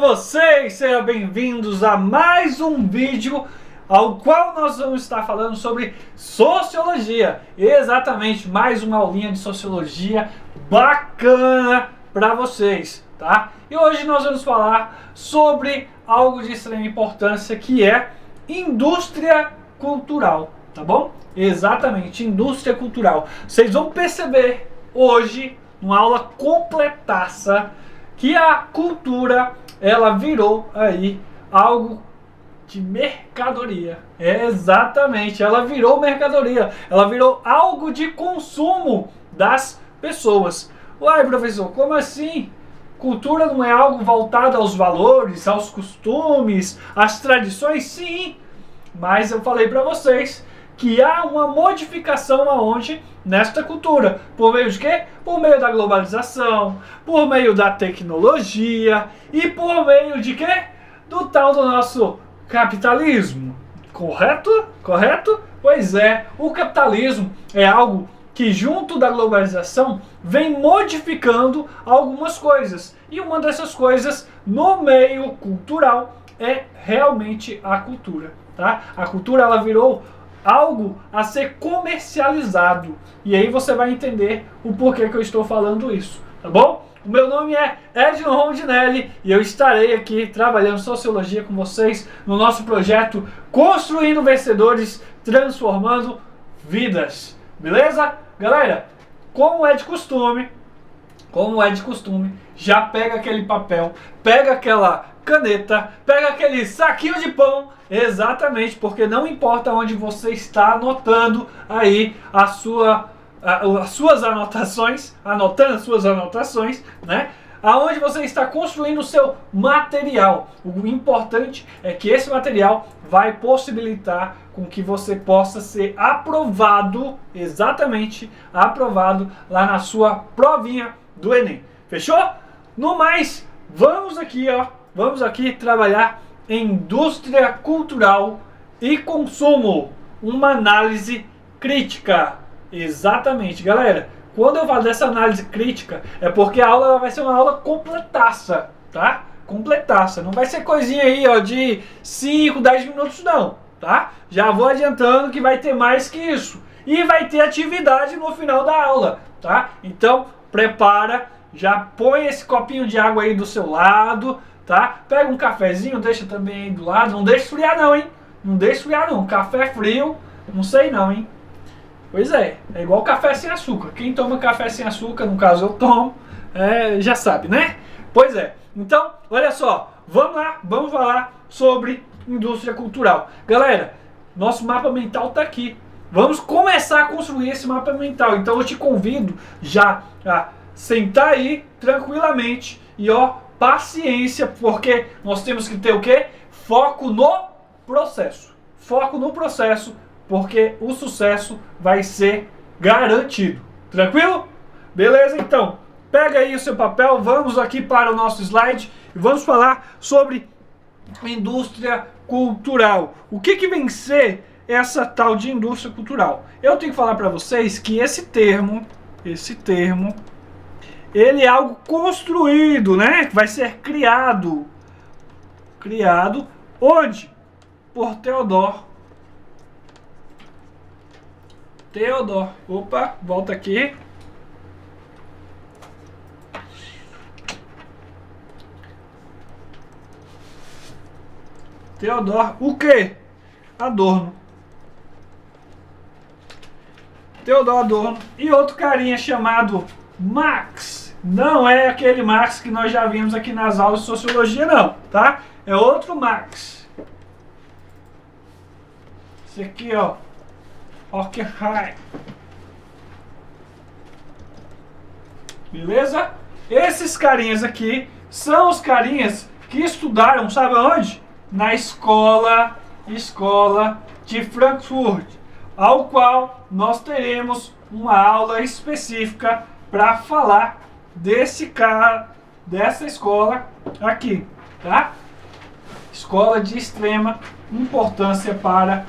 vocês? Sejam bem-vindos a mais um vídeo ao qual nós vamos estar falando sobre sociologia. Exatamente, mais uma aulinha de sociologia bacana para vocês, tá? E hoje nós vamos falar sobre algo de extrema importância, que é indústria cultural, tá bom? Exatamente, indústria cultural. Vocês vão perceber hoje, uma aula completaça, que a cultura, ela virou aí algo de mercadoria. Exatamente, ela virou mercadoria. Ela virou algo de consumo das pessoas. Uai, professor, como assim? Cultura não é algo voltado aos valores, aos costumes, às tradições? Sim, mas eu falei para vocês que há uma modificação aonde nesta cultura, por meio de quê? Por meio da globalização, por meio da tecnologia e por meio de quê? Do tal do nosso capitalismo. Correto? Correto? Pois é, o capitalismo é algo que junto da globalização vem modificando algumas coisas. E uma dessas coisas no meio cultural é realmente a cultura, tá? A cultura, ela virou algo a ser comercializado. E aí você vai entender o porquê que eu estou falando isso, tá bom? O meu nome é Edno Rondinelli e eu estarei aqui trabalhando sociologia com vocês no nosso projeto Construindo Vencedores, Transformando Vidas. Beleza? Galera, como é de costume, já pega aquele papel, pega aquela caneta, pega aquele saquinho de pão. Exatamente, porque não importa onde você está anotando aí as suas anotações, anotando as suas anotações, né? Aonde você está construindo o seu material. O importante é que esse material vai possibilitar com que você possa ser aprovado, exatamente, aprovado lá na sua provinha do Enem. Fechou? No mais, vamos aqui trabalhar em indústria cultural e consumo, uma análise crítica. Exatamente, galera. Quando eu falo dessa análise crítica, é porque a aula vai ser uma aula completaça, tá? Completaça. Não vai ser coisinha aí, ó, de 5, 10 minutos não, tá? Já vou adiantando que vai ter mais que isso. E vai ter atividade no final da aula, tá? Então, prepara, já põe esse copinho de água aí do seu lado, tá? Pega um cafezinho, deixa também aí do lado. Não deixa esfriar não, hein? Não deixa esfriar não. Café frio, não sei não, hein? Pois é igual café sem açúcar. Quem toma café sem açúcar, no caso eu tomo, já sabe, né? Pois é. Então, olha só. Vamos lá, vamos falar sobre indústria cultural. Galera, nosso mapa mental tá aqui. Vamos começar a construir esse mapa mental. Então eu te convido já a sentar aí tranquilamente e ó, paciência, porque nós temos que ter o quê? Foco no processo. Foco no processo, porque o sucesso vai ser garantido. Tranquilo? Beleza? Então, pega aí o seu papel, vamos aqui para o nosso slide e vamos falar sobre indústria cultural. O que vem ser essa tal de indústria cultural? Eu tenho que falar para vocês que esse termo, ele é algo construído, né? Vai ser criado onde? Por Theodor. Opa, volta aqui. Theodor, o quê? Adorno. Theodor Adorno e outro carinha chamado Marx. Não é aquele Marx que nós já vimos aqui nas aulas de sociologia, não, tá? É outro Marx. Esse aqui, ó. Horkheimer. Beleza? Esses carinhas aqui são os carinhas que estudaram, sabe onde? Na escola de Frankfurt, ao qual nós teremos uma aula específica para falar desse cara, dessa escola aqui, tá? Escola de extrema importância para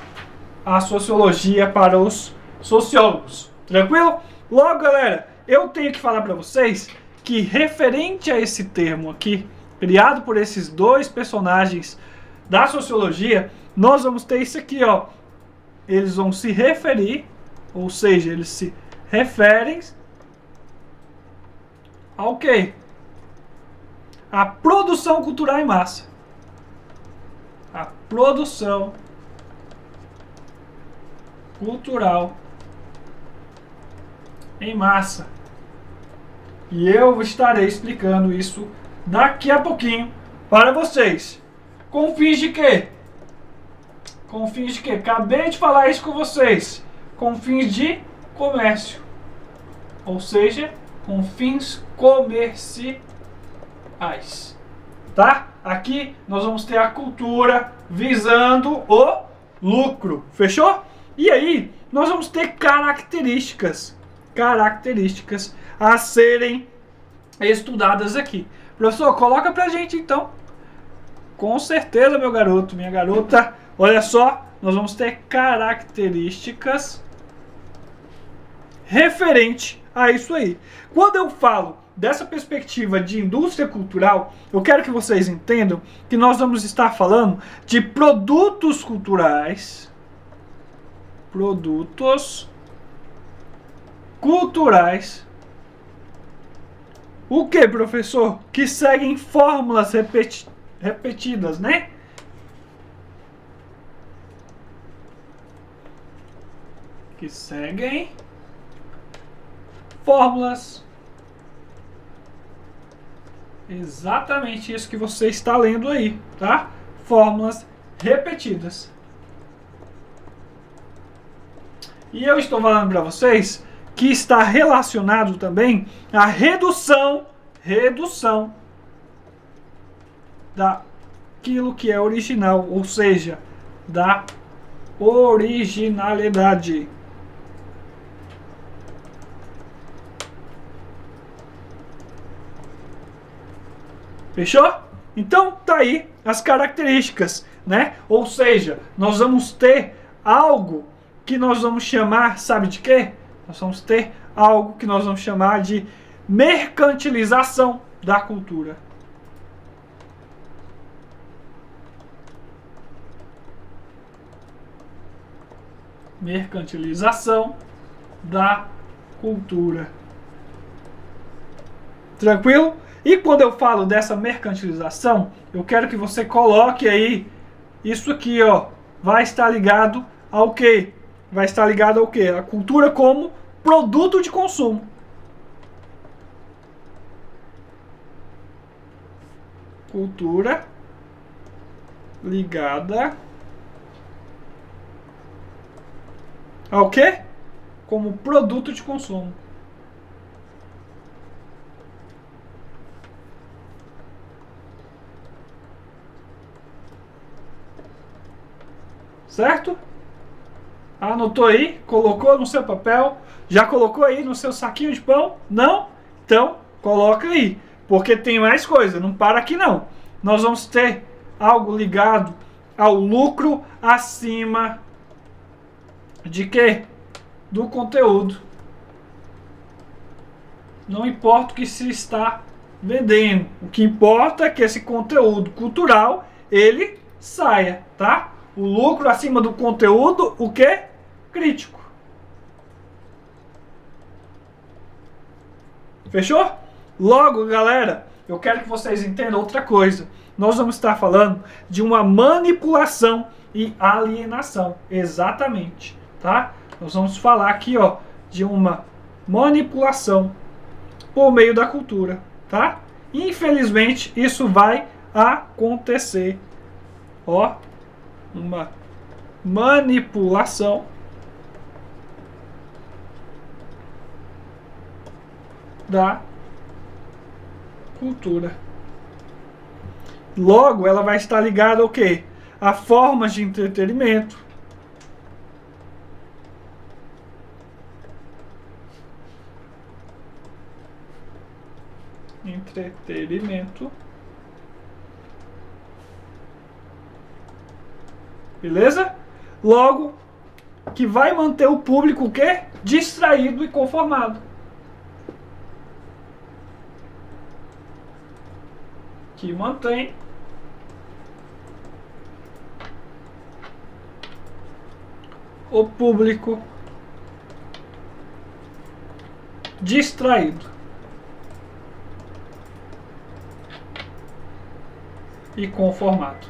a sociologia, para os sociólogos. Tranquilo? Logo, galera, eu tenho que falar para vocês que referente a esse termo aqui, criado por esses dois personagens da sociologia, nós vamos ter isso aqui, ó. Eles vão se referir, ou seja, eles se referem ao quê? A produção cultural em massa. A produção cultural em massa. E eu estarei explicando isso daqui a pouquinho para vocês. Com fins de quê? Com fins de quê? Acabei de falar isso com vocês. Com fins de comércio. Ou seja, com fins comerciais. Tá? Aqui nós vamos ter a cultura visando o lucro. Fechou? E aí, nós vamos ter características a serem estudadas aqui. Professor, coloca pra gente então. Com certeza, meu garoto, minha garota. Olha só, nós vamos ter características referente a isso aí. Quando eu falo dessa perspectiva de indústria cultural, eu quero que vocês entendam que nós vamos estar falando de produtos culturais. Produtos culturais. O que, professor? Que seguem fórmulas repetidas, né? Que seguem fórmulas. Exatamente isso que você está lendo aí, tá? Fórmulas repetidas. E eu estou falando para vocês que está relacionado também à redução daquilo que é original, ou seja, da originalidade. Fechou? Então tá aí as características, né? Ou seja, nós vamos ter algo que nós vamos chamar, sabe de quê? Nós vamos ter algo que nós vamos chamar de mercantilização da cultura. Mercantilização da cultura. Tranquilo? E quando eu falo dessa mercantilização, eu quero que você coloque aí isso aqui, ó. Vai estar ligado ao quê? Vai estar ligado ao quê? A cultura como produto de consumo. Cultura ligada ao quê? Como produto de consumo. Certo? Anotou aí? Colocou no seu papel? Já colocou aí no seu saquinho de pão? Não? Então, coloca aí. Porque tem mais coisa, não para aqui não. Nós vamos ter algo ligado ao lucro acima de quê? Do conteúdo. Não importa o que se está vendendo. O que importa é que esse conteúdo cultural, ele saia, tá? O lucro acima do conteúdo, o quê? Crítico. Fechou? Logo, galera, eu quero que vocês entendam outra coisa. Nós vamos estar falando de uma manipulação e alienação. Exatamente, tá? Nós vamos falar aqui, ó, de uma manipulação por meio da cultura, tá? Infelizmente, isso vai acontecer. Ó, uma manipulação da cultura. Logo, ela vai estar ligada ao quê? A formas de entretenimento. Entretenimento. Beleza? Logo, que vai manter o público o quê? Distraído e conformado. que mantém o público distraído e conformado.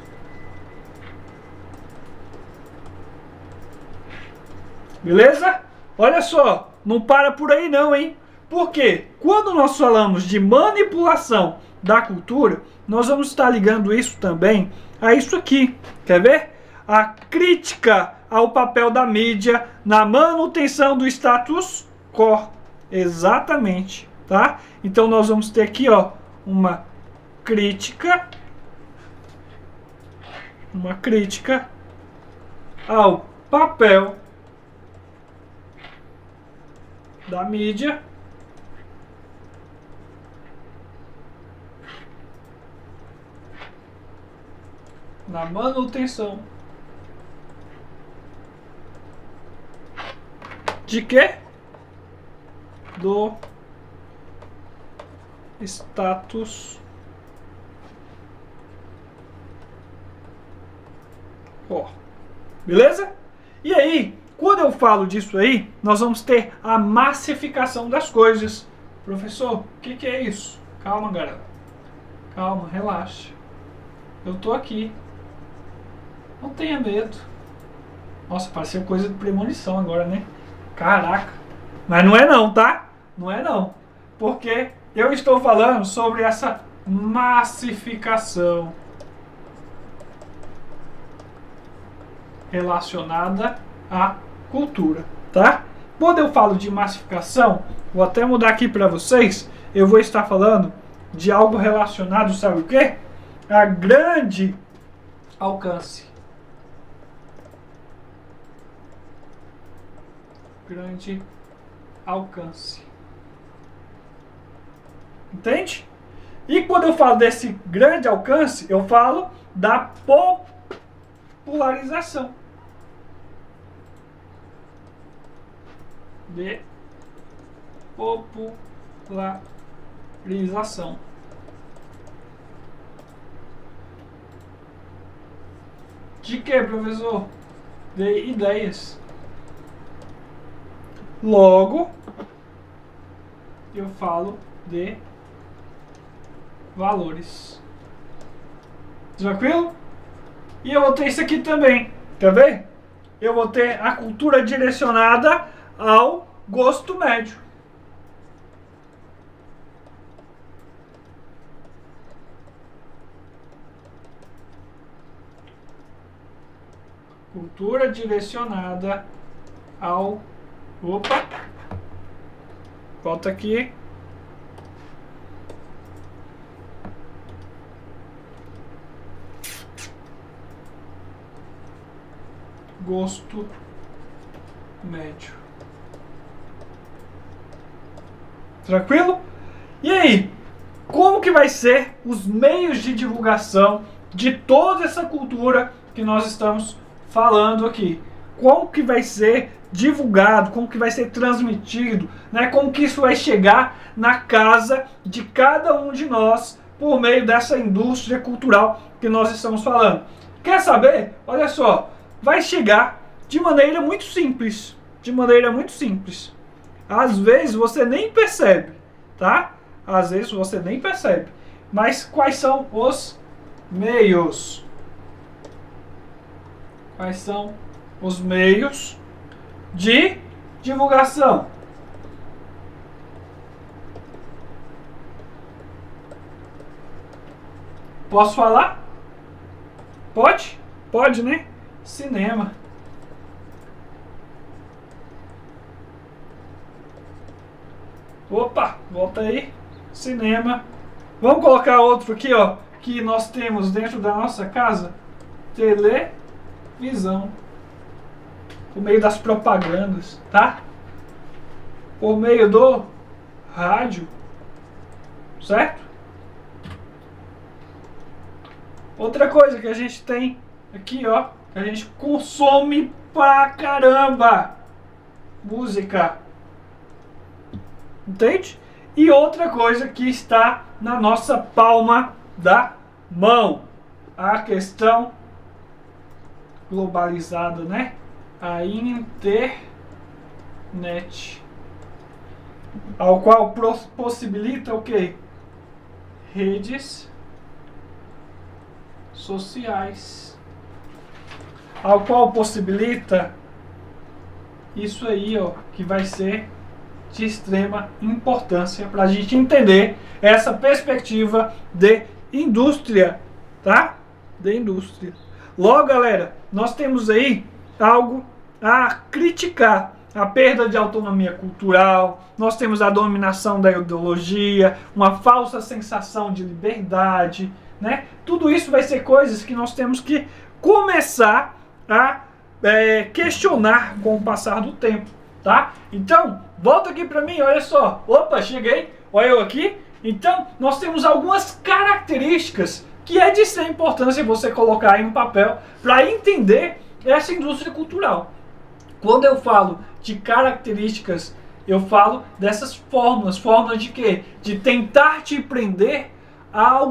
Beleza? Olha só, não para por aí não, hein? Porque quando nós falamos de manipulação da cultura, nós vamos estar ligando isso também a isso aqui. Quer ver? A crítica ao papel da mídia na manutenção do status quo. Exatamente, tá? Então nós vamos ter aqui, ó, uma crítica ao papel da mídia na manutenção de quê? Do status quo. Beleza? E aí, quando eu falo disso aí, nós vamos ter a massificação das coisas. Professor, o que é isso? Calma, galera. Calma, relaxa. Eu tô aqui. Não tenha medo. Nossa, pareceu coisa de premonição agora, né? Caraca. Mas não é não, tá? Não é não. Porque eu estou falando sobre essa massificação relacionada à cultura, tá? Quando eu falo de massificação, vou até mudar aqui para vocês, eu vou estar falando de algo relacionado, sabe o quê? A grande alcance. Grande alcance. Entende? E quando eu falo desse grande alcance, eu falo da popularização. De popularização. De que, professor? De ideias. Logo, eu falo de valores. Tranquilo? E eu vou ter isso aqui também. Quer ver? Eu vou ter a cultura direcionada ao gosto médio. Cultura direcionada ao... Opa! Volta aqui. Gosto médio. Tranquilo? E aí? Como que vai ser os meios de divulgação de toda essa cultura que nós estamos falando aqui? Como que vai ser divulgado, como que vai ser transmitido, né? Como que isso vai chegar na casa de cada um de nós por meio dessa indústria cultural que nós estamos falando. Quer saber? Olha só, vai chegar de maneira muito simples, Às vezes você nem percebe, tá? Às vezes você nem percebe. Mas quais são os meios? Quais são os meios de divulgação? Posso falar? Pode? Pode, né? Cinema. Opa, volta aí. Cinema. Vamos colocar outro aqui, ó, que nós temos dentro da nossa casa. Televisão. Por meio das propagandas, tá? Por meio do rádio. Certo? Outra coisa que a gente tem aqui, ó, que a gente consome pra caramba. Música. Entende? E outra coisa que está na nossa palma da mão. A questão globalizada, né? A internet, ao qual possibilita o quê? Redes sociais, ao qual possibilita isso aí, ó, que vai ser de extrema importância para a gente entender essa perspectiva de indústria, tá? De indústria. Logo, galera, nós temos aí algo a criticar: a perda de autonomia cultural, nós temos a dominação da ideologia, uma falsa sensação de liberdade, né? Tudo isso vai ser coisas que nós temos que começar a questionar com o passar do tempo, tá? Então, volta aqui para mim, olha só. Opa, cheguei, olha eu aqui. Então, nós temos algumas características que é de extrema importância você colocar aí no papel para entender essa indústria cultural. Quando eu falo de características, eu falo dessas fórmulas. Fórmulas de quê? De tentar te prender a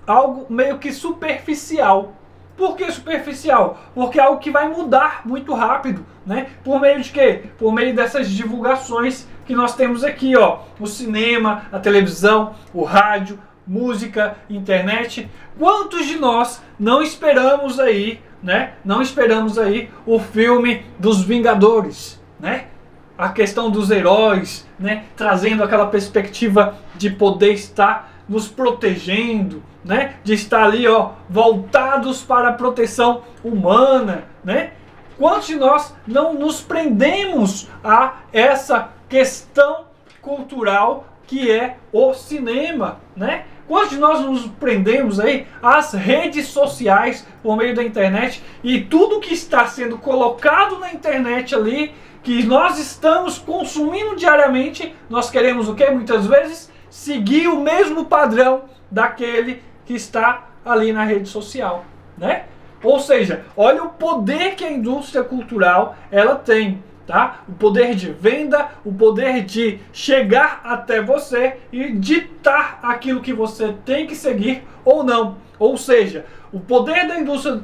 algo meio que superficial. Por que superficial? Porque é algo que vai mudar muito rápido, né? Por meio de quê? Por meio dessas divulgações que nós temos aqui, ó. O cinema, a televisão, o rádio, música, internet. Quantos de nós não esperamos aí, né? Não esperamos aí o filme dos Vingadores, né? A questão dos heróis, né? Trazendo aquela perspectiva de poder estar nos protegendo, né? De estar ali, ó, voltados para a proteção humana, né? Quantos de nós não nos prendemos a essa questão cultural que é o cinema, né? Quantos de nós nos prendemos aí às redes sociais por meio da internet e tudo que está sendo colocado na internet ali, que nós estamos consumindo diariamente, nós queremos o quê? Muitas vezes seguir o mesmo padrão daquele que está ali na rede social, né? Ou seja, olha o poder que a indústria cultural ela tem, tá? O poder de venda, o poder de chegar até você e ditar aquilo que você tem que seguir ou não. Ou seja, o poder da indústria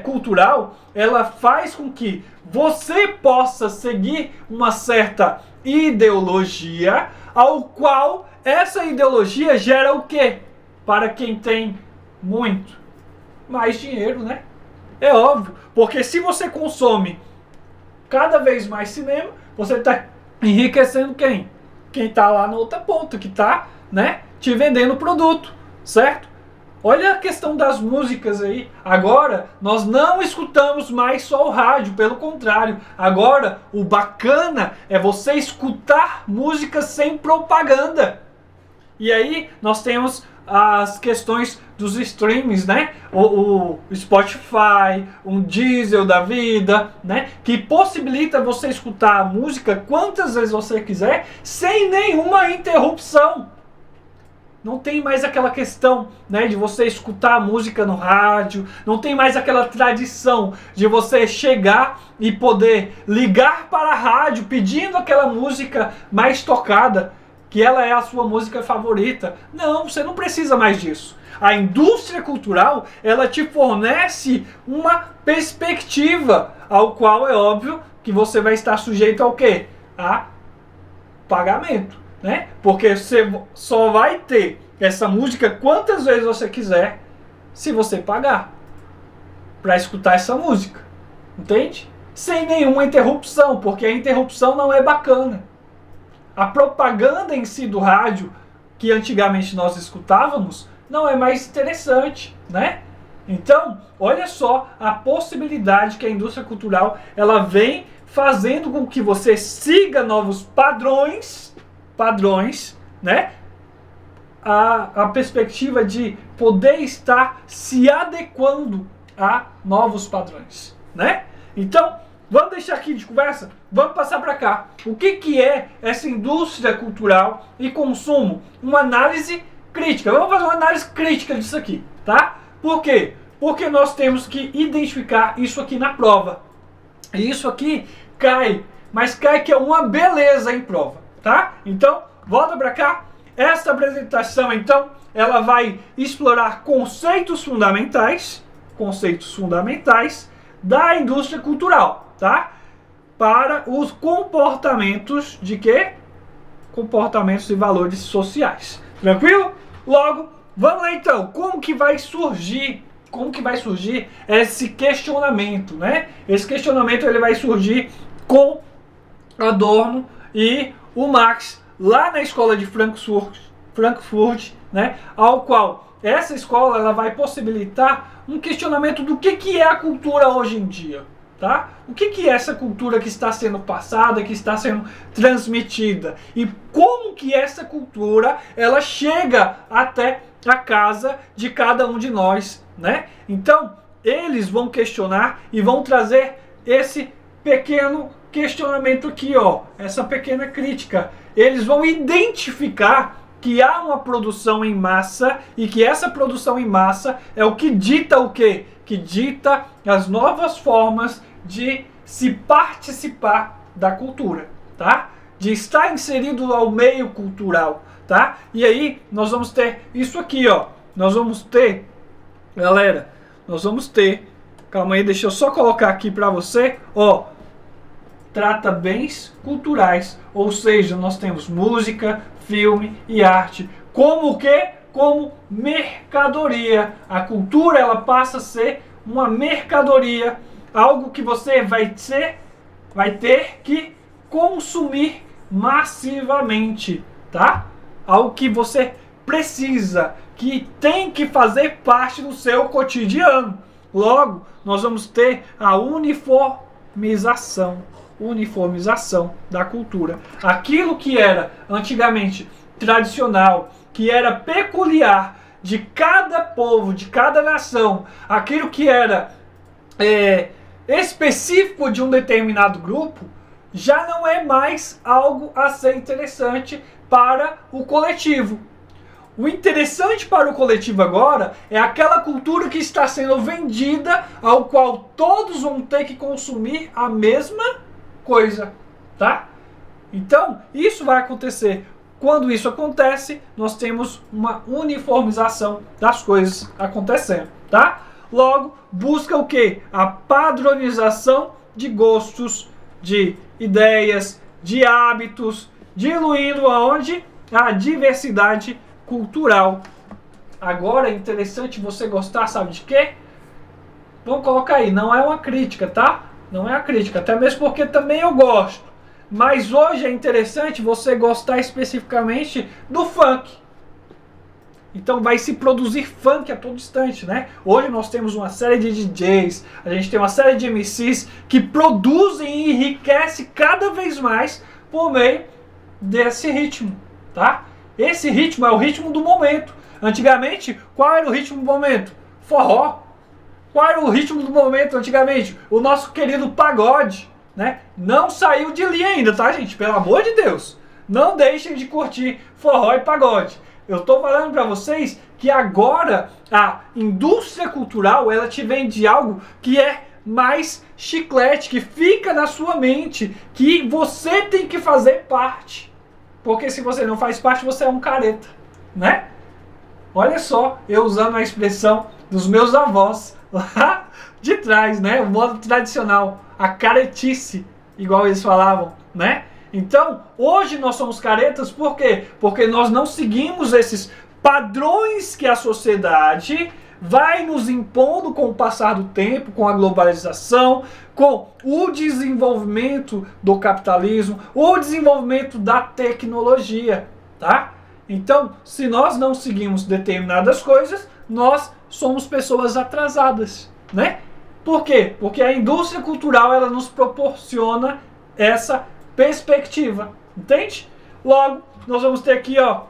cultural, ela faz com que você possa seguir uma certa ideologia, ao qual essa ideologia gera o quê? Para quem tem muito mais dinheiro, né? É óbvio, porque se você consome cada vez mais cinema, você está enriquecendo quem? Quem está lá na outra ponta, que está, né, te vendendo o produto, certo? Olha a questão das músicas aí. Agora, nós não escutamos mais só o rádio, pelo contrário. Agora, o bacana é você escutar música sem propaganda. E aí, nós temos as questões dos streams, né? O Spotify, um Deezer da vida, né? Que possibilita você escutar a música quantas vezes você quiser, sem nenhuma interrupção. Não tem mais aquela questão, né, de você escutar a música no rádio, não tem mais aquela tradição de você chegar e poder ligar para a rádio pedindo aquela música mais tocada, que ela é a sua música favorita. Não, você não precisa mais disso. A indústria cultural, ela te fornece uma perspectiva, ao qual é óbvio que você vai estar sujeito ao quê? A pagamento, né? Porque você só vai ter essa música quantas vezes você quiser se você pagar para escutar essa música, entende? Sem nenhuma interrupção, porque a interrupção não é bacana. A propaganda em si do rádio, que antigamente nós escutávamos, não é mais interessante, né? Então, olha só a possibilidade que a indústria cultural ela vem fazendo com que você siga novos padrões, né? A perspectiva de poder estar se adequando a novos padrões, né? Então, vamos deixar aqui de conversa, vamos passar para cá. O que é essa indústria cultural e consumo? Uma análise crítica. Vamos fazer uma análise crítica disso aqui, tá? Por quê? Porque nós temos que identificar isso aqui na prova. E isso aqui cai, mas cai que é uma beleza em prova, tá? Então, volta para cá. Esta apresentação, então, ela vai explorar conceitos fundamentais da indústria cultural, tá? Para os comportamentos de quê? Comportamentos e valores sociais. Tranquilo? Logo, vamos lá então. Como que vai surgir esse questionamento, né? Esse questionamento ele vai surgir com Adorno e o Marx lá na escola de Frankfurt, né? Ao qual essa escola ela vai possibilitar um questionamento do que é a cultura hoje em dia, tá? O que é essa cultura que está sendo passada, que está sendo transmitida e como que essa cultura ela chega até a casa de cada um de nós, né? Então, eles vão questionar e vão trazer esse pequeno questionamento aqui, ó, essa pequena crítica. Eles vão identificar que há uma produção em massa e que essa produção em massa é o que dita o quê? Que dita as novas formas de se participar da cultura, tá? De estar inserido ao meio cultural, tá? E aí nós vamos ter isso aqui, ó. Nós vamos ter, galera, calma aí, deixa eu só colocar aqui para você, ó. Trata bens culturais, ou seja, nós temos música, filme e arte. Como o quê? Como mercadoria. A cultura ela passa a ser uma mercadoria, algo que você vai ter que consumir massivamente, tá? Algo que você precisa, que tem que fazer parte do seu cotidiano. Logo, nós vamos ter a uniformização da cultura. Aquilo que era antigamente tradicional, que era peculiar de cada povo, de cada nação, aquilo que era específico de um determinado grupo, já não é mais algo a ser interessante para o coletivo. O interessante para o coletivo agora é aquela cultura que está sendo vendida, ao qual todos vão ter que consumir a mesma coisa, tá? Então, isso vai acontecer. Quando isso acontece, nós temos uma uniformização das coisas acontecendo, tá? Logo, busca o quê? A padronização de gostos, de ideias, de hábitos, diluindo aonde? A diversidade cultural. Agora é interessante você gostar, sabe de quê? Vamos colocar aí, não é uma crítica, tá? Não é a crítica, até mesmo porque também eu gosto. Mas hoje é interessante você gostar especificamente do funk. Então vai se produzir funk a todo instante, né? Hoje nós temos uma série de DJs, a gente tem uma série de MCs que produzem e enriquecem cada vez mais por meio desse ritmo, tá? Esse ritmo é o ritmo do momento. Antigamente, qual era o ritmo do momento? Forró. Qual era o ritmo do momento antigamente? O nosso querido pagode, né? Não saiu de linha ainda, tá, gente? Pelo amor de Deus. Não deixem de curtir forró e pagode. Eu tô falando para vocês que agora a indústria cultural, ela te vende algo que é mais chiclete, que fica na sua mente, que você tem que fazer parte. Porque se você não faz parte, você é um careta, né? Olha só, eu usando a expressão dos meus avós lá de trás, né? O modo tradicional, a caretice, igual eles falavam, né? Então, hoje nós somos caretas, por quê? Porque nós não seguimos esses padrões que a sociedade vai nos impondo com o passar do tempo, com a globalização, com o desenvolvimento do capitalismo, o desenvolvimento da tecnologia, tá? Então, se nós não seguimos determinadas coisas, nós somos pessoas atrasadas, né? Por quê? Porque a indústria cultural, ela nos proporciona essa perspectiva, entende? Logo, nós vamos ter aqui, ó,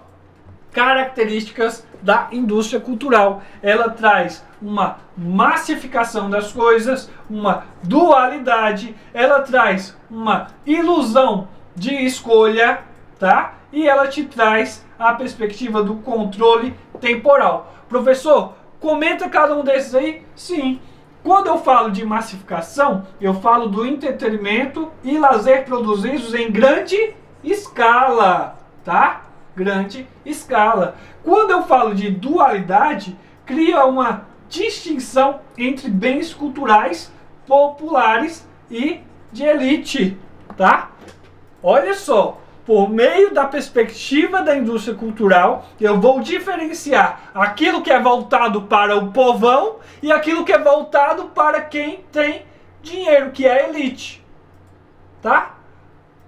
características da indústria cultural. Ela traz uma massificação das coisas, uma dualidade, ela traz uma ilusão de escolha, tá? E ela te traz a perspectiva do controle temporal. Professor, comenta cada um desses aí? Sim. Quando eu falo de massificação, eu falo do entretenimento e lazer produzidos em grande escala, tá? grande escala. Quando eu falo de dualidade, cria uma distinção entre bens culturais populares e de elite, tá? Olha só, por meio da perspectiva da indústria cultural, eu vou diferenciar aquilo que é voltado para o povão e aquilo que é voltado para quem tem dinheiro, que é a elite, tá?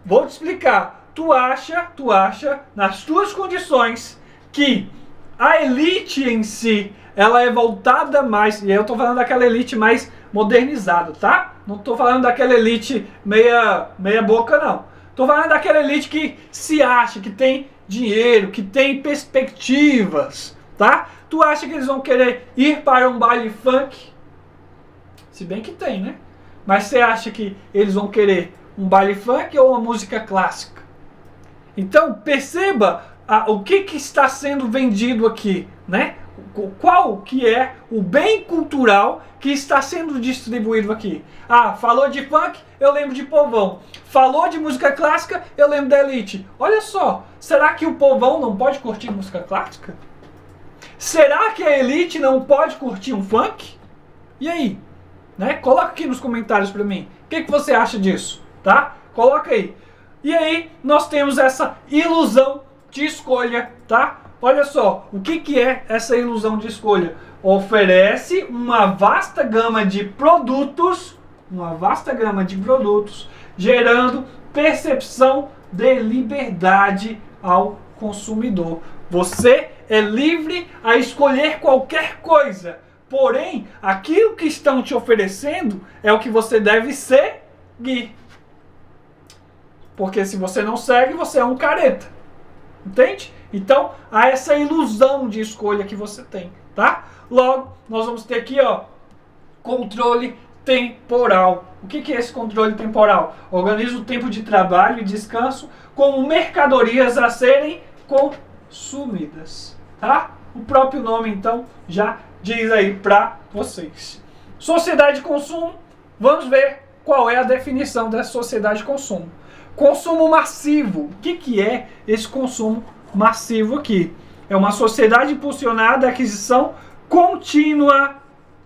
Vou te explicar. Tu acha, nas tuas condições, que a elite em si, ela é voltada mais, e eu tô falando daquela elite mais modernizada, tá? Não tô falando daquela elite meia boca, não. Tô falando daquela elite que se acha, que tem dinheiro, que tem perspectivas, tá? Tu acha que eles vão querer ir para um baile funk? Se bem que tem, né? Mas você acha que eles vão querer um baile funk ou uma música clássica? Então, perceba o que está sendo vendido aqui, né? Qual que é o bem cultural que está sendo distribuído aqui? Ah, falou de funk, eu lembro de povão. Falou de música clássica, eu lembro da elite. Olha só, será que o povão não pode curtir música clássica? Será que a elite não pode curtir um funk? E aí? Né? Coloca aqui nos comentários para mim. O que você acha disso? Tá? Coloca aí. E aí, nós temos essa ilusão de escolha, tá? Olha só, o que é essa ilusão de escolha? Oferece uma vasta gama de produtos, gerando percepção de liberdade ao consumidor. Você é livre a escolher qualquer coisa, porém, aquilo que estão te oferecendo é o que você deve seguir. Porque se você não segue, você é um careta. Entende? Então, há essa ilusão de escolha que você tem, tá? Logo, nós vamos ter aqui, ó, controle temporal. O que é esse controle temporal? Organiza o tempo de trabalho e descanso como mercadorias a serem consumidas, tá? O próprio nome, então, já diz aí para vocês. Sociedade de consumo, vamos ver qual é a definição dessa sociedade de consumo. Consumo massivo. O que é esse consumo massivo aqui? É uma sociedade impulsionada à aquisição contínua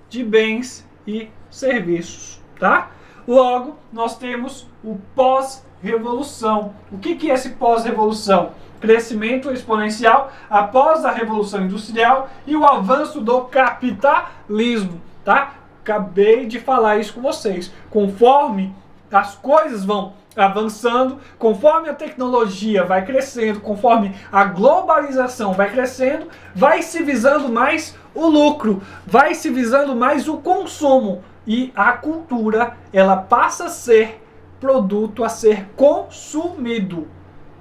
de bens e serviços, tá? Logo, nós temos o pós-revolução. O que é esse pós-revolução? Crescimento exponencial após a Revolução Industrial e o avanço do capitalismo, tá? Acabei de falar isso com vocês. Conforme as coisas vão avançando, conforme a tecnologia vai crescendo, conforme a globalização vai crescendo, vai se visando mais o lucro, vai se visando mais o consumo, e a cultura, ela passa a ser produto a ser consumido,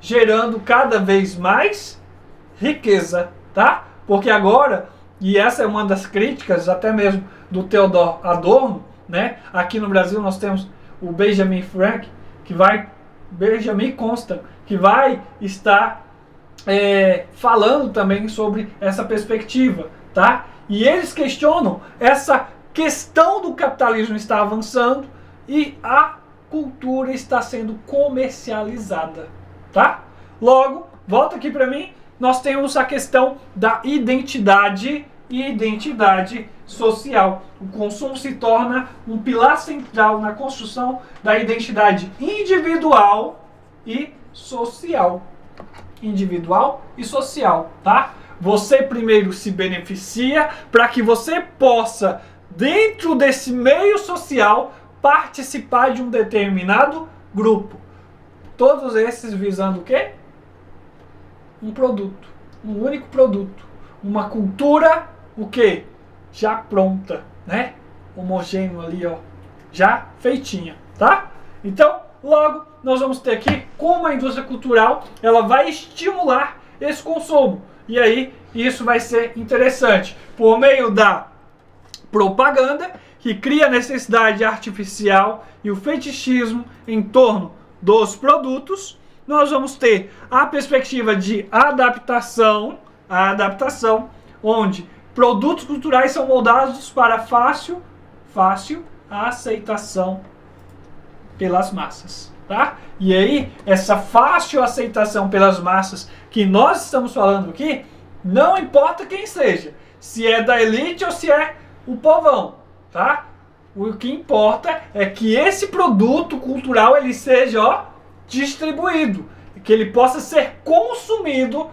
gerando cada vez mais riqueza, tá? Porque agora, e essa é uma das críticas até mesmo do Theodor Adorno, né? Aqui no Brasil nós temos o Benjamin Constant, que vai estar falando também sobre essa perspectiva, tá? E eles questionam essa questão do capitalismo estar avançando e a cultura está sendo comercializada, tá? Logo, volta aqui para mim, nós temos a questão da identidade e identidade social. O consumo se torna um pilar central na construção da identidade individual e social. Individual e social, tá? Você primeiro se beneficia para que você possa, dentro desse meio social, participar de um determinado grupo. Todos esses visando o quê? Um produto, um único produto, uma cultura, o quê? Já pronta, né? Homogêneo ali, ó, já feitinha, tá? Então, logo, nós vamos ter aqui como a indústria cultural, ela vai estimular esse consumo. E aí, isso vai ser interessante. Por meio da propaganda, que cria a necessidade artificial e o fetichismo em torno dos produtos, nós vamos ter a perspectiva de adaptação, onde produtos culturais são moldados para fácil aceitação pelas massas. tá? E aí, essa fácil aceitação pelas massas que nós estamos falando aqui, não importa quem seja, se é da elite ou se é o povão, tá? O que importa é que esse produto cultural ele seja, ó, distribuído, que ele possa ser consumido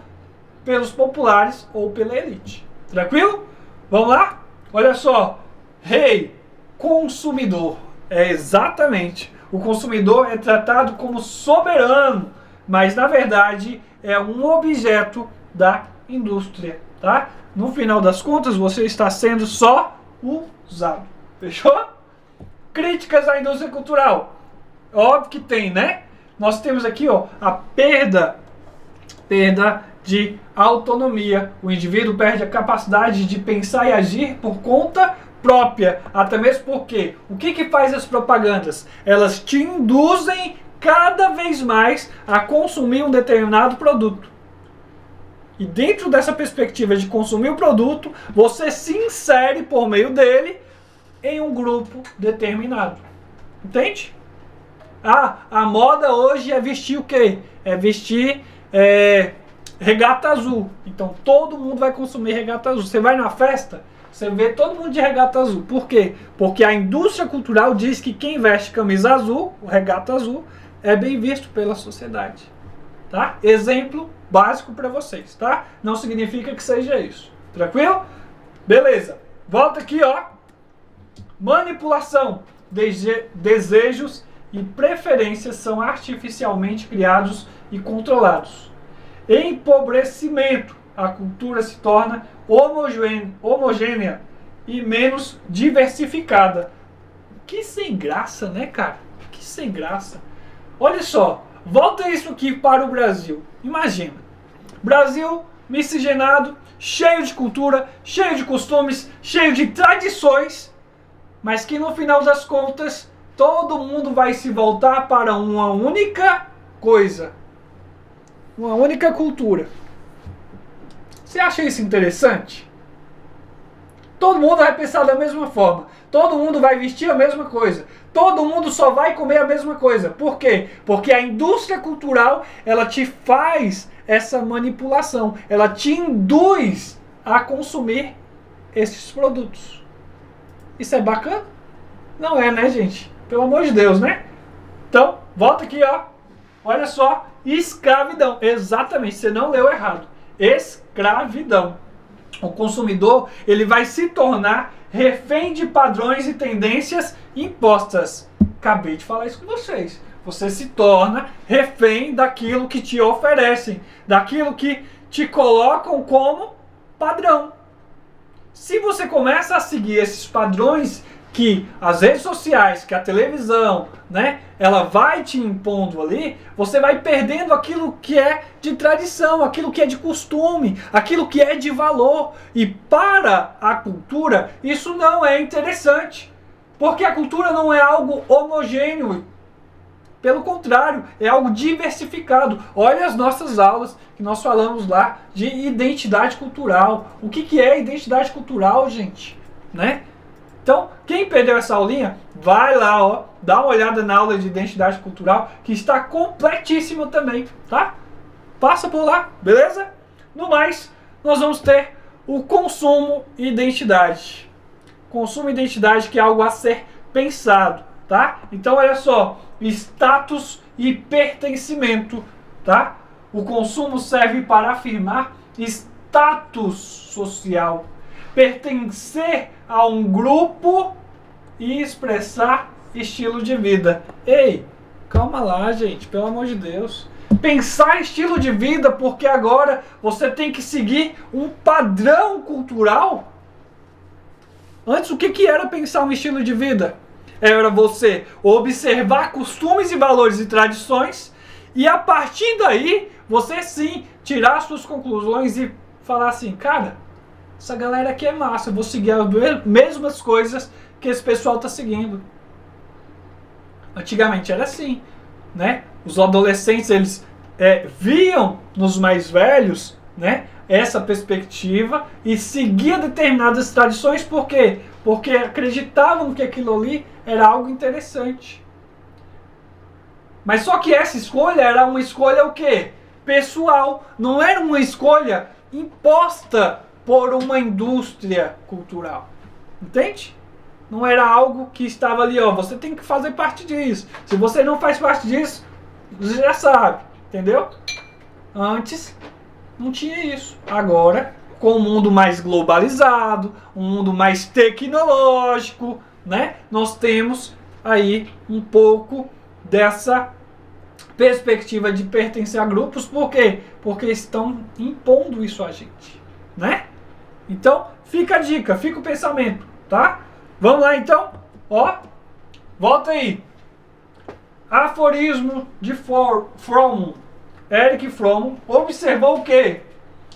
pelos populares ou pela elite. Tranquilo? Vamos lá? Olha só. Rei, consumidor. É exatamente. O consumidor é tratado como soberano, mas na verdade é um objeto da indústria, tá? No final das contas, você está sendo só usado. Fechou? Críticas à indústria cultural. Óbvio que tem, né? Nós temos aqui, ó, a perda de autonomia. O indivíduo perde a capacidade de pensar e agir por conta própria. Até mesmo porque o que faz as propagandas? Elas te induzem cada vez mais a consumir um determinado produto. E dentro dessa perspectiva de consumir o produto, você se insere por meio dele em um grupo determinado. Entende? A moda hoje é vestir o quê? É vestir regata azul. Então todo mundo vai consumir regata azul. Você vai na festa, você vê todo mundo de regata azul. Por quê? Porque a indústria cultural diz que quem veste camisa azul, o regata azul, é bem visto pela sociedade. Tá? Exemplo básico para vocês, tá? Não significa que seja isso. Tranquilo? Beleza. Volta aqui, ó. Manipulação. Desejos e preferências são artificialmente criados e controlados. Empobrecimento. A cultura se torna homogênea e menos diversificada. Que sem graça, né, cara? Que sem graça. Olha só. Volta isso aqui para o Brasil. Imagina. Brasil miscigenado, cheio de cultura, cheio de costumes, cheio de tradições, mas que no final das contas todo mundo vai se voltar para uma única coisa. Uma única cultura. Você acha isso interessante? Todo mundo vai pensar da mesma forma. Todo mundo vai vestir a mesma coisa. Todo mundo só vai comer a mesma coisa. Por quê? Porque a indústria cultural, ela te faz essa manipulação. Ela te induz a consumir esses produtos. Isso é bacana? Não é, né, gente? Pelo amor de Deus, né? Então, volta aqui, ó. Olha só. Escravidão. Exatamente, você não leu errado. Escravidão. O consumidor, ele vai se tornar refém de padrões e tendências impostas. Acabei de falar isso com vocês. Você se torna refém daquilo que te oferecem, daquilo que te colocam como padrão. Se você começa a seguir esses padrões que as redes sociais, que a televisão, né, ela vai te impondo ali, você vai perdendo aquilo que é de tradição, aquilo que é de costume, aquilo que é de valor. E para a cultura, isso não é interessante. Porque a cultura não é algo homogêneo. Pelo contrário, é algo diversificado. Olha as nossas aulas que nós falamos lá de identidade cultural. O que é identidade cultural, gente? Né? Então, quem perdeu essa aulinha, vai lá, ó, dá uma olhada na aula de identidade cultural, que está completíssima também, tá? Passa por lá, beleza? No mais, nós vamos ter o consumo e identidade. Consumo e identidade, que é algo a ser pensado, tá? Então, olha só, status e pertencimento, tá? O consumo serve para afirmar status social, pertencer a um grupo e expressar estilo de vida. Ei, calma lá, gente, pelo amor de Deus. Pensar em estilo de vida porque agora você tem que seguir um padrão cultural? Antes, o que era pensar um estilo de vida? Era você observar costumes e valores e tradições e a partir daí você sim tirar suas conclusões e falar assim, cara, essa galera aqui é massa, eu vou seguir as mesmas coisas que esse pessoal está seguindo. Antigamente era assim, né? Os adolescentes, eles viam nos mais velhos, né, essa perspectiva e seguiam determinadas tradições. Por quê? Porque acreditavam que aquilo ali era algo interessante. Mas só que essa escolha era uma escolha o quê? Pessoal, não era uma escolha imposta por uma indústria cultural. Entende? Não era algo que estava ali, ó, você tem que fazer parte disso. Se você não faz parte disso, você já sabe, entendeu? Antes não tinha isso. Agora, com um mundo mais globalizado, um mundo mais tecnológico, né? Nós temos aí um pouco dessa perspectiva de pertencer a grupos. Por quê? Porque estão impondo isso a gente, né? Então, fica a dica, fica o pensamento, tá? Vamos lá então? Ó, volta aí. Aforismo de Fromm. Eric Fromm observou o quê?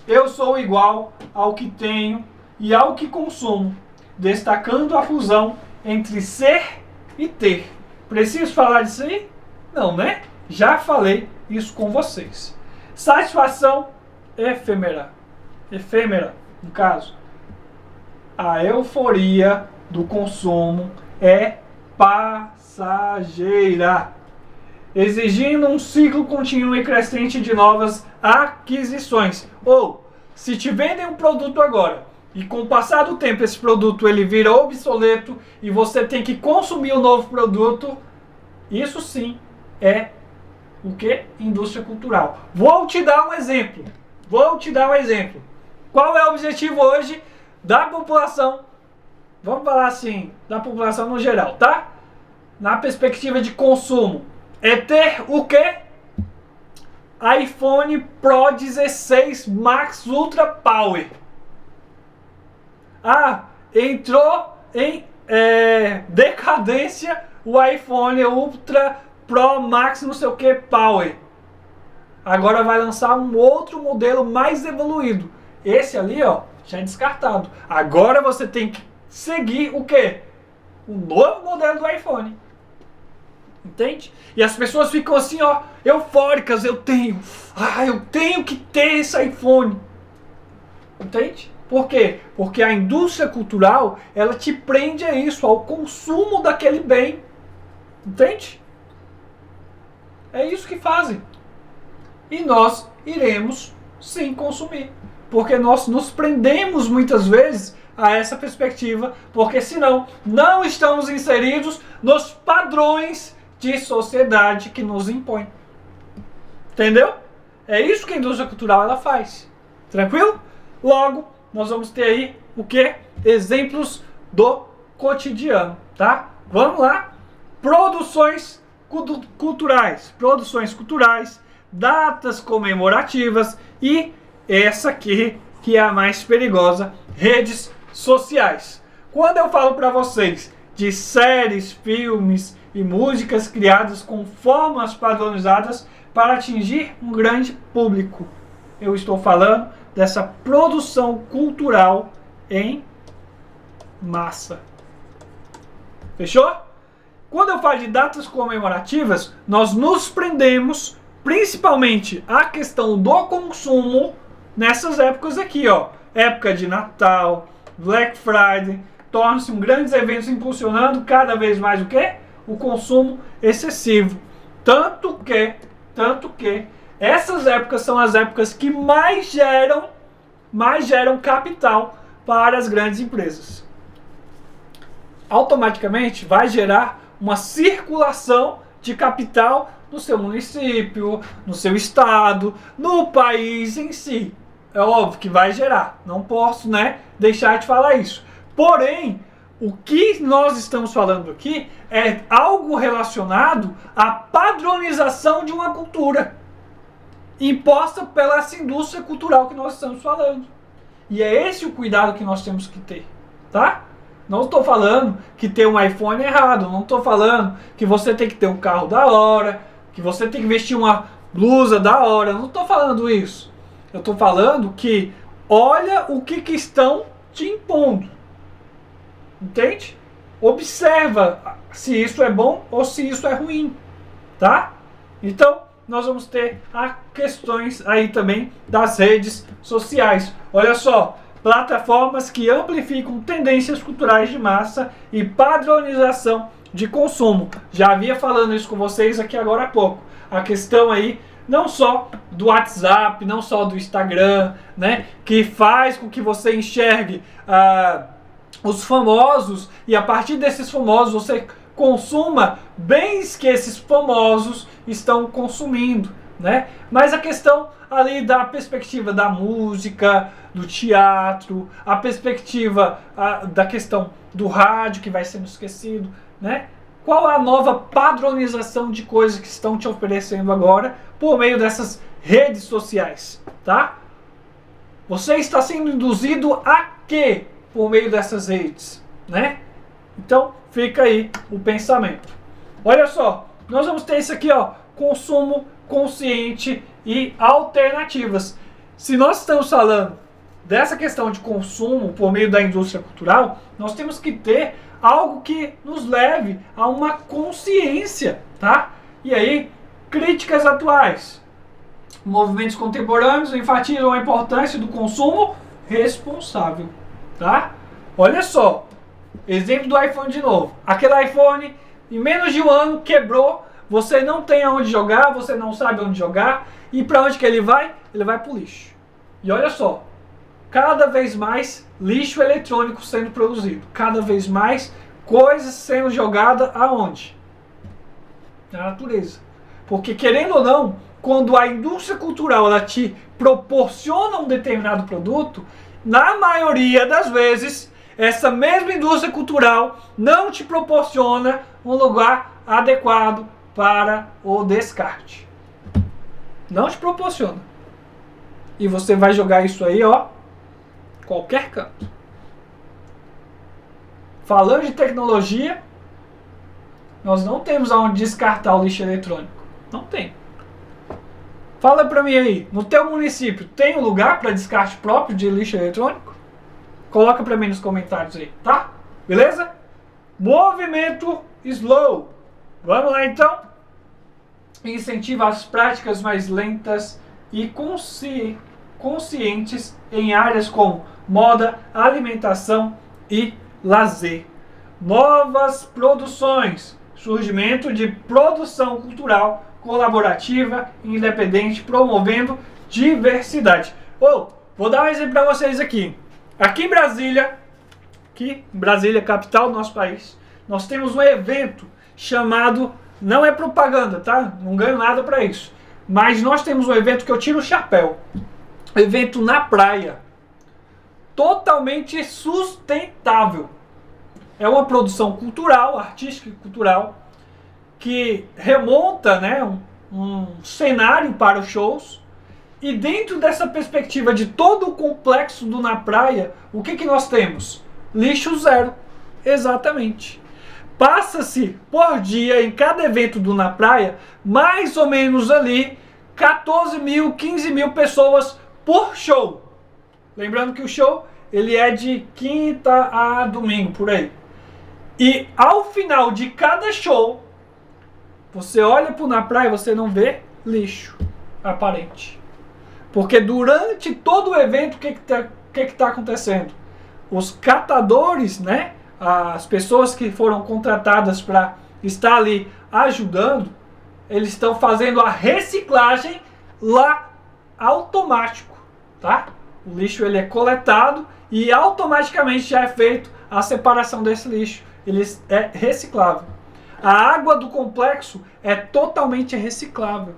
Eu sou igual ao que tenho e ao que consumo, destacando a fusão entre ser e ter. Preciso falar disso aí? Não, né? Já falei isso com vocês. Satisfação efêmera. Efêmera, no caso. A euforia do consumo é passageira, exigindo um ciclo contínuo e crescente de novas aquisições. Ou, se te vendem um produto agora e com o passar do tempo esse produto ele vira obsoleto e você tem que consumir o novo produto, isso sim é o que? Indústria cultural. Vou te dar um exemplo. Qual é o objetivo hoje da população? Vamos falar assim, da população no geral, tá? Na perspectiva de consumo. É ter o quê? iPhone Pro 16 Max Ultra Power. Ah, entrou em decadência o iPhone Ultra Pro Max não sei o que Power. Agora vai lançar um outro modelo mais evoluído. Esse ali, ó, já é descartado. Agora você tem que seguir o quê? O novo modelo do iPhone. Entende? E as pessoas ficam assim, ó, eufóricas. Eu tenho que ter esse iPhone. Entende? Por quê? Porque a indústria cultural, ela te prende a isso, ao consumo daquele bem. Entende? É isso que fazem. E nós iremos sim consumir. Porque nós nos prendemos muitas vezes a essa perspectiva, porque senão não estamos inseridos nos padrões de sociedade que nos impõem. Entendeu? É isso que a indústria cultural ela faz. Tranquilo? Logo, nós vamos ter aí o que? Exemplos do cotidiano, tá? Vamos lá. Produções culturais, datas comemorativas e essa aqui que é a mais perigosa, redes sociais. Quando eu falo para vocês de séries, filmes e músicas criadas com formas padronizadas para atingir um grande público, eu estou falando dessa produção cultural em massa. Fechou? Quando eu falo de datas comemorativas, nós nos prendemos principalmente à questão do consumo nessas épocas aqui, ó. Época de Natal, Black Friday, tornam-se grandes eventos impulsionando cada vez mais o quê? O consumo excessivo. Tanto que essas épocas são as épocas que mais geram capital para as grandes empresas. Automaticamente vai gerar uma circulação de capital no seu município, no seu estado, no país em si. É óbvio que vai gerar. Não posso, deixar de falar isso. Porém, o que nós estamos falando aqui é algo relacionado à padronização de uma cultura imposta pela essa indústria cultural que nós estamos falando. E é esse o cuidado que nós temos que ter, tá? Não estou falando que ter um iPhone é errado, não estou falando que você tem que ter um carro da hora, que você tem que vestir uma blusa da hora, não estou falando isso. Eu estou falando que olha o que estão te impondo. Entende? Observa se isso é bom ou se isso é ruim, tá? Então, nós vamos ter questões aí também das redes sociais. Olha só, plataformas que amplificam tendências culturais de massa e padronização de consumo. Já havia falando isso com vocês aqui agora há pouco. A questão aí não só do WhatsApp, não só do Instagram, né, que faz com que você enxergue os famosos e a partir desses famosos você consuma bens que esses famosos estão consumindo, né? Mas a questão ali da perspectiva da música, do teatro, a perspectiva da questão do rádio que vai sendo esquecido, né? Qual a nova padronização de coisas que estão te oferecendo agora por meio dessas redes sociais, tá? Você está sendo induzido a quê por meio dessas redes, né? Então, fica aí o pensamento. Olha só, nós vamos ter isso aqui, ó, consumo consciente e alternativas. Se nós estamos falando dessa questão de consumo por meio da indústria cultural, nós temos que ter algo que nos leve a uma consciência, tá? E aí, críticas atuais. Movimentos contemporâneos enfatizam a importância do consumo responsável, tá? Olha só, exemplo do iPhone de novo. Aquele iPhone, em menos de um ano, quebrou, você não tem aonde jogar, você não sabe onde jogar, e para onde que ele vai? Ele vai pro lixo. E olha só, cada vez mais lixo eletrônico sendo produzido, cada vez mais coisas sendo jogadas aonde? Na natureza. Porque querendo ou não, quando a indústria cultural ela te proporciona um determinado produto, na maioria das vezes, essa mesma indústria cultural não te proporciona um lugar adequado para o descarte. Não te proporciona. E você vai jogar isso aí, ó, qualquer canto. Falando de tecnologia, nós não temos aonde descartar o lixo eletrônico. Não tem. Fala pra mim aí, no teu município tem um lugar para descarte próprio de lixo eletrônico? Coloca pra mim nos comentários aí, tá? Beleza? Movimento slow. Vamos lá então? Incentiva as práticas mais lentas e conscientes em áreas como moda, alimentação e lazer. Novas produções. Surgimento de produção cultural colaborativa e independente, promovendo diversidade. Vou dar um exemplo para vocês aqui. Aqui em Brasília, capital do nosso país, nós temos um evento chamado, não é propaganda, tá? Não ganho nada para isso. Mas nós temos um evento que eu tiro o chapéu. Evento na praia. Totalmente sustentável. É uma produção cultural, artística e cultural, que remonta, né, um cenário para os shows. E dentro dessa perspectiva de todo o complexo do Na Praia, o que nós temos? Lixo zero. Exatamente. Passa-se por dia, em cada evento do Na Praia, mais ou menos ali, 14 mil, 15 mil pessoas por show. Lembrando que o show, ele é de quinta a domingo, por aí. E ao final de cada show, você olha para o Na Praia e você não vê lixo aparente. Porque durante todo o evento, o que está acontecendo? Os catadores, né, as pessoas que foram contratadas para estar ali ajudando, eles estão fazendo a reciclagem lá automático, tá? O lixo ele é coletado e automaticamente já é feito a separação desse lixo. Ele é reciclável. A água do complexo é totalmente reciclável.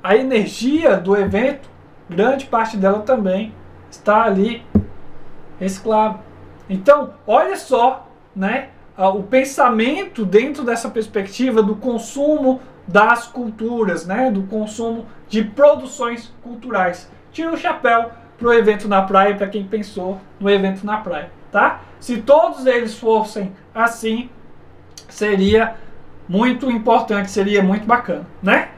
A energia do evento, grande parte dela também está ali reciclável. Então, olha só, né, o pensamento dentro dessa perspectiva do consumo das culturas, né, do consumo de produções culturais. Tira o chapéu pro evento na praia, para quem pensou no evento na praia, tá? Se todos eles fossem assim, seria muito importante, seria muito bacana, né?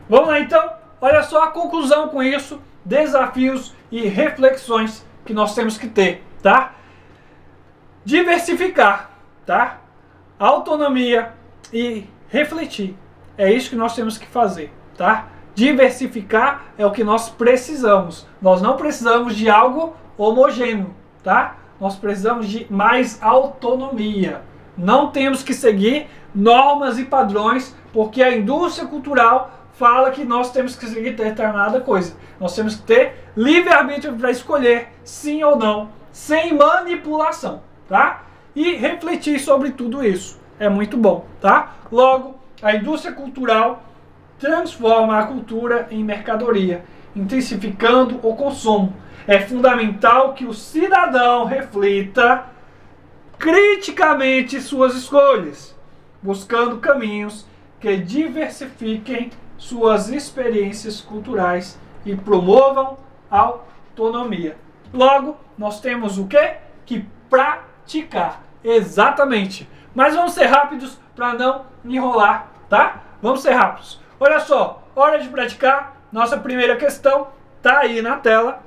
Vamos lá então, olha só a conclusão com isso, desafios e reflexões que nós temos que ter, tá? Diversificar, tá? Autonomia e refletir. É isso que nós temos que fazer, tá? Diversificar é o que nós precisamos. Nós não precisamos de algo homogêneo, tá? nós precisamos de mais autonomia. Não temos que seguir normas e padrões, porque a indústria cultural fala que nós temos que seguir determinada coisa. Nós temos que ter livre-arbítrio para escolher sim ou não, sem manipulação, tá? E refletir sobre tudo isso. É muito bom, tá? Logo, a indústria cultural transforma a cultura em mercadoria, intensificando o consumo. É fundamental que o cidadão reflita criticamente suas escolhas, buscando caminhos que diversifiquem suas experiências culturais e promovam a autonomia. Logo, nós temos o quê? Que praticar. Exatamente. Mas vamos ser rápidos para não enrolar, tá? Vamos ser rápidos. Olha só, hora de praticar. Nossa primeira questão está aí na tela.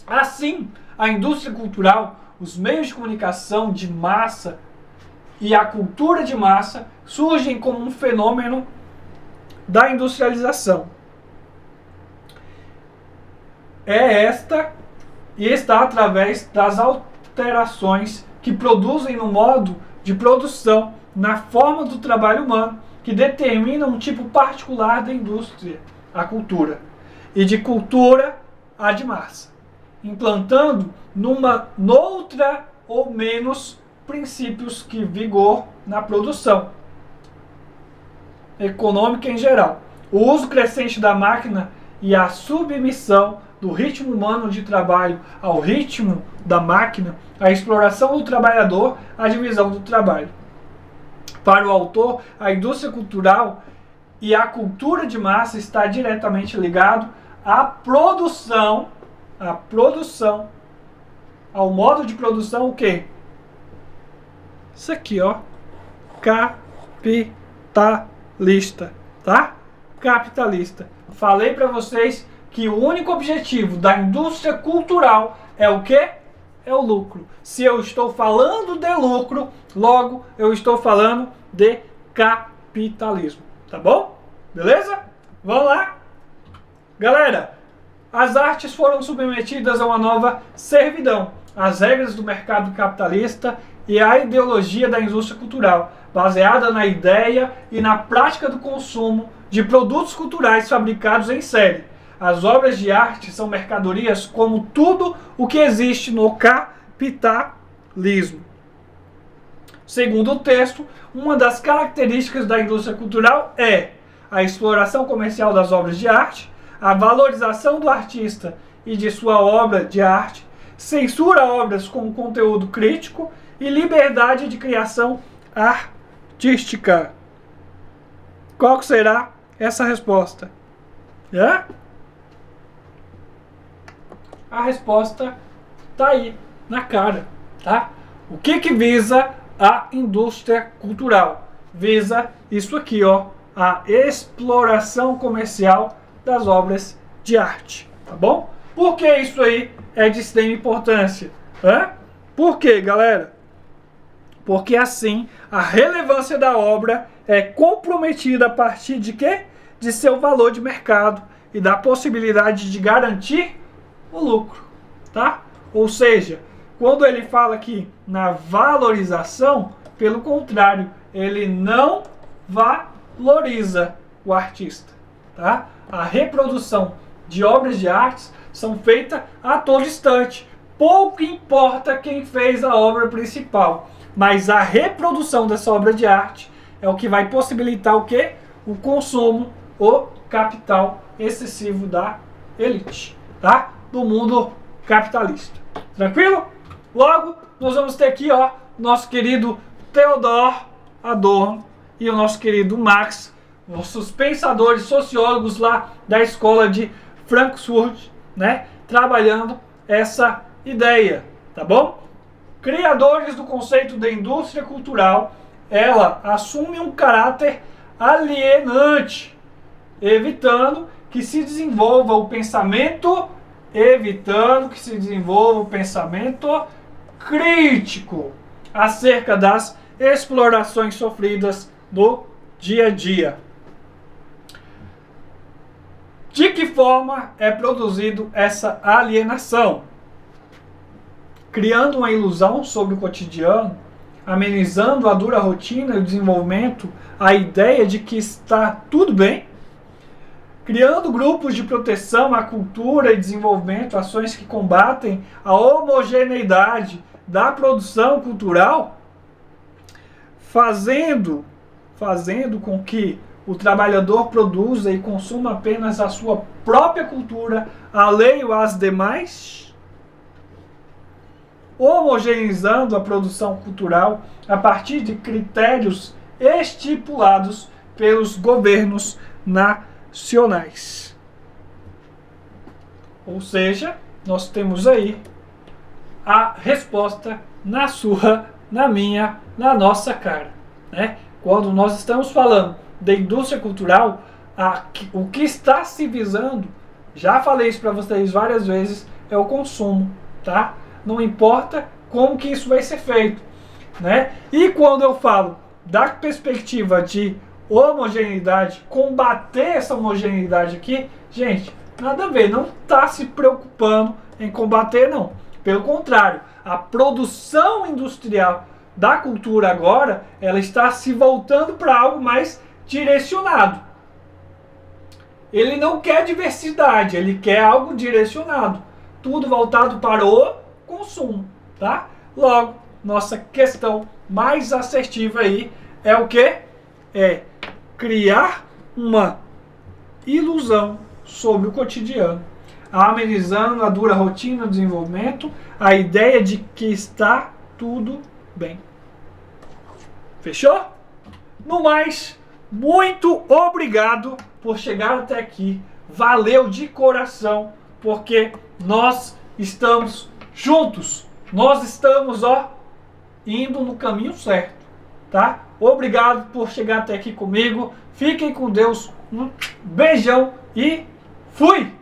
Assim, a indústria cultural, os meios de comunicação de massa e a cultura de massa surgem como um fenômeno da industrialização. E está através das alterações que produzem no modo de produção, na forma do trabalho humano, que determina um tipo particular da indústria, a cultura, e de cultura a de massa, implantando noutra ou menos princípios que vigor na produção econômica em geral. O uso crescente da máquina e a submissão do ritmo humano de trabalho ao ritmo da máquina, a exploração do trabalhador, a divisão do trabalho. Para o autor, a indústria cultural e a cultura de massa está diretamente ligado à produção, ao modo de produção, o quê? Isso aqui, ó, capitalista, tá? Capitalista. Falei para vocês que o único objetivo da indústria cultural é o quê? É o lucro. Se eu estou falando de lucro, logo eu estou falando de capitalismo, tá bom? Beleza? Vamos lá? Galera, as artes foram submetidas a uma nova servidão. As regras do mercado capitalista e a ideologia da indústria cultural, baseada na ideia e na prática do consumo de produtos culturais fabricados em série. As obras de arte são mercadorias como tudo o que existe no capitalismo. Segundo o texto, uma das características da indústria cultural é a exploração comercial das obras de arte, a valorização do artista e de sua obra de arte, censura a obras com conteúdo crítico e liberdade de criação artística. Qual será essa resposta? A resposta está aí, na cara, tá? O que visa a indústria cultural? Visa isso aqui, ó, a exploração comercial das obras de arte, tá bom? Por que isso aí é de extrema importância? Por quê, galera? Porque assim a relevância da obra é comprometida a partir de quê? De seu valor de mercado e da possibilidade de garantir o lucro, tá? Ou seja, quando ele fala aqui na valorização, pelo contrário, ele não valoriza o artista, tá? A reprodução de obras de arte são feitas a todo instante. Pouco importa quem fez a obra principal, mas a reprodução dessa obra de arte é o que vai possibilitar o quê? O consumo, o capital excessivo da elite, tá? Do mundo capitalista. Tranquilo? Logo, nós vamos ter aqui, ó, nosso querido Theodor Adorno e o nosso querido Marx, nossos pensadores, sociólogos lá da escola de Frankfurt, né? Trabalhando essa ideia, tá bom? Criadores do conceito de indústria cultural, ela assume um caráter alienante, evitando que se desenvolva o pensamento crítico acerca das explorações sofridas no dia a dia. De que forma é produzido essa alienação? criando uma ilusão sobre o cotidiano, amenizando a dura rotina e o desenvolvimento, a ideia de que está tudo bem, criando grupos de proteção à cultura e desenvolvimento, ações que combatem a homogeneidade da produção cultural, fazendo com que o trabalhador produza e consuma apenas a sua própria cultura, alheio às demais, homogeneizando a produção cultural a partir de critérios estipulados pelos governos nacionais. Ou seja, nós temos aí a resposta na sua, na minha, na nossa cara, né? Quando nós estamos falando da indústria cultural, o que está se visando, já falei isso para vocês várias vezes, é o consumo, tá? Não importa como que isso vai ser feito, né? E quando eu falo da perspectiva de homogeneidade, combater essa homogeneidade aqui, gente, nada a ver, não está se preocupando em combater, não. Pelo contrário, a produção industrial da cultura agora, ela está se voltando para algo mais direcionado. Ele não quer diversidade, ele quer algo direcionado. Tudo voltado para o consumo, tá? Logo, nossa questão mais assertiva aí é o quê? É criar uma ilusão sobre o cotidiano, amenizando a dura rotina do desenvolvimento, a ideia de que está tudo bem. Fechou? No mais, muito obrigado por chegar até aqui. Valeu de coração, porque nós estamos juntos. Nós estamos, indo no caminho certo, tá? Obrigado por chegar até aqui comigo. Fiquem com Deus. Um beijão e fui!